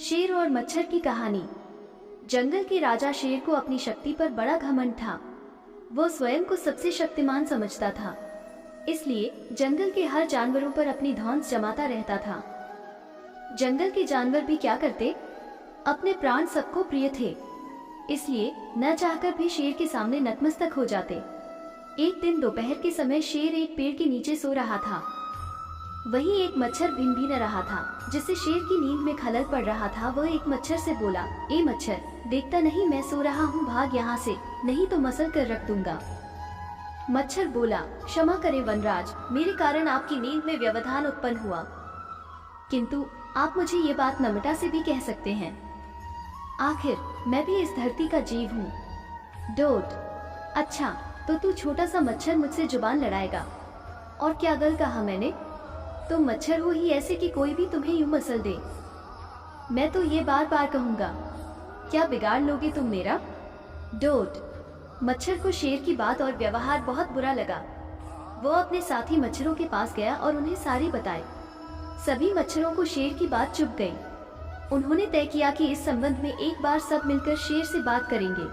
शेर और मच्छर की कहानी। जंगल के राजा शेर को अपनी शक्ति पर बड़ा घमंड था। वो स्वयं को सबसे शक्तिमान समझता था, इसलिए जंगल के हर जानवरों पर अपनी धौंस जमाता रहता था। जंगल के जानवर भी क्या करते, अपने प्राण सबको प्रिय थे, इसलिए न चाहकर भी शेर के सामने नतमस्तक हो जाते। एक दिन दोपहर के समय शेर एक पेड़ के नीचे सो रहा था। वहीं एक मच्छर भिन रहा था, जिससे शेर की नींद में खलल पड़ रहा था। वह एक मच्छर से बोला, ए मच्छर, देखता नहीं मैं सो रहा हूँ, भाग यहाँ से, नहीं तो मसल कर रख दूंगा। मच्छर बोला, क्षमा करें वनराज, मेरे कारण आपकी नींद में व्यवधान उत्पन्न हुआ, किंतु आप मुझे ये बात नम्रता से भी कह सकते हैं। आखिर मैं भी इस धरती का जीव हूँ। डोट, अच्छा तो तू छोटा सा मच्छर मुझसे जुबान लड़ाएगा? और क्या गल कहा मैंने? तुम मच्छर हो ही ऐसे कि कोई भी तुम्हें यूं मसल दे। मैं तो ये बार बार कहूंगा, क्या बिगाड़ लोगे तुम मेरा? डोट, मच्छर को शेर की बात और व्यवहार बहुत बुरा लगा। वो अपने साथी मच्छरों के पास गया और उन्हें सारी बताए। सभी मच्छरों को शेर की बात चुभ गई। उन्होंने तय किया कि इस संबंध में एक बार सब मिलकर शेर से बात करेंगे।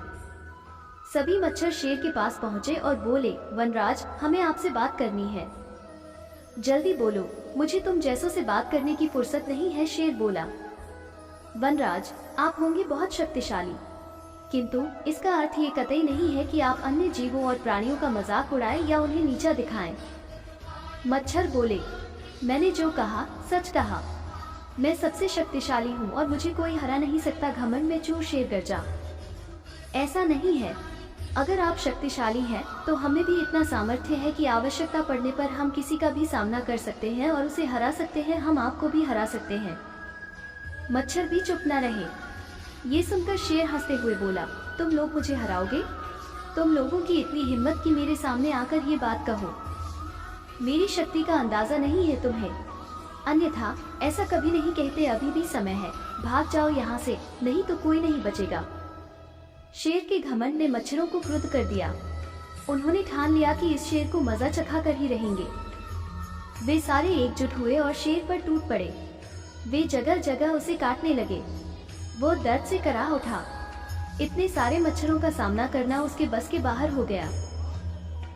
सभी मच्छर शेर के पास पहुंचे और बोले, वनराज, हमें आपसे बात करनी है, जल्दी बोलो, मुझे तुम जैसों से बात करने की फुर्सत नहीं है। शेर बोला, वनराज, आप होंगे बहुत शक्तिशाली, किंतु इसका अर्थ ये कतई नहीं है कि आप अन्य जीवों और प्राणियों का मजाक उड़ाएं या उन्हें नीचा दिखाएं। मच्छर बोले, मैंने जो कहा सच कहा, मैं सबसे शक्तिशाली हूँ और मुझे कोई हरा नहीं सकता। घमंड में चूर शेर गरजा। ऐसा नहीं है, अगर आप शक्तिशाली हैं तो हमें भी इतना सामर्थ्य है कि आवश्यकता पड़ने पर हम किसी का भी सामना कर सकते हैं और उसे हरा सकते हैं। हम आपको भी हरा सकते हैं। मच्छर भी चुप न रहे। ये सुनकर शेर हंसते हुए बोला, तुम लोग मुझे हराओगे? तुम लोगों की इतनी हिम्मत कि मेरे सामने आकर ये बात कहो। मेरी शक्ति का अंदाजा नहीं है तुम्हें, अन्यथा ऐसा कभी नहीं कहते। अभी भी समय है, भाग जाओ यहाँ से, नहीं तो कोई नहीं बचेगा। शेर के घमंड ने मच्छरों को क्रुद्ध कर दिया। उन्होंने ठान लिया कि इस शेर को मजा चखा कर ही रहेंगे। वे सारे एकजुट हुए और शेर पर टूट पड़े। वे जगह जगह उसे काटने लगे। वो दर्द से कराह उठा। इतने सारे मच्छरों का सामना करना उसके बस के बाहर हो गया।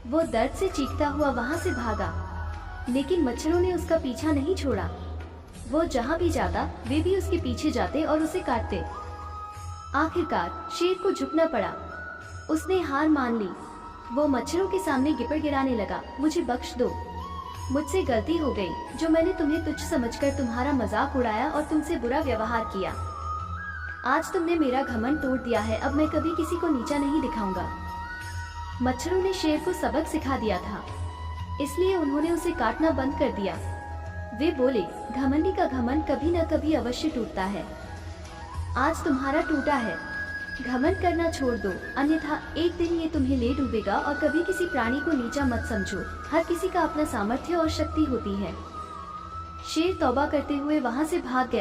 वो दर्द से चीखता हुआ वहां से भागा, लेकिन मच्छरों ने उसका पीछा नहीं छोड़ा। वो जहां भी जाता वे भी उसके पीछे जाते और उसे काटते। आखिरकार शेर को झुकना पड़ा। उसने हार मान ली। वो मच्छरों के सामने गिपड़ गिराने लगा, मुझे बख्श दो, मुझसे गलती हो गई, जो मैंने तुम्हें तुच्छ समझकर तुम्हारा मजाक उड़ाया और तुमसे बुरा व्यवहार किया। आज तुमने मेरा घमंड तोड़ दिया है, अब मैं कभी किसी को नीचा नहीं दिखाऊंगा। मच्छरों ने शेर को सबक सिखा दिया था, इसलिए उन्होंने उसे काटना बंद कर दिया। वे बोले, घमंडी का घमंड कभी न कभी अवश्य टूटता है। आज तुम्हारा टूटा है, घमंड करना छोड़ दो, अन्यथा एक दिन ये तुम्हें ले डूबेगा। और कभी किसी प्राणी को नीचा मत समझो, हर किसी का अपना सामर्थ्य और शक्ति होती है। शेर तौबा करते हुए वहां से भाग गया।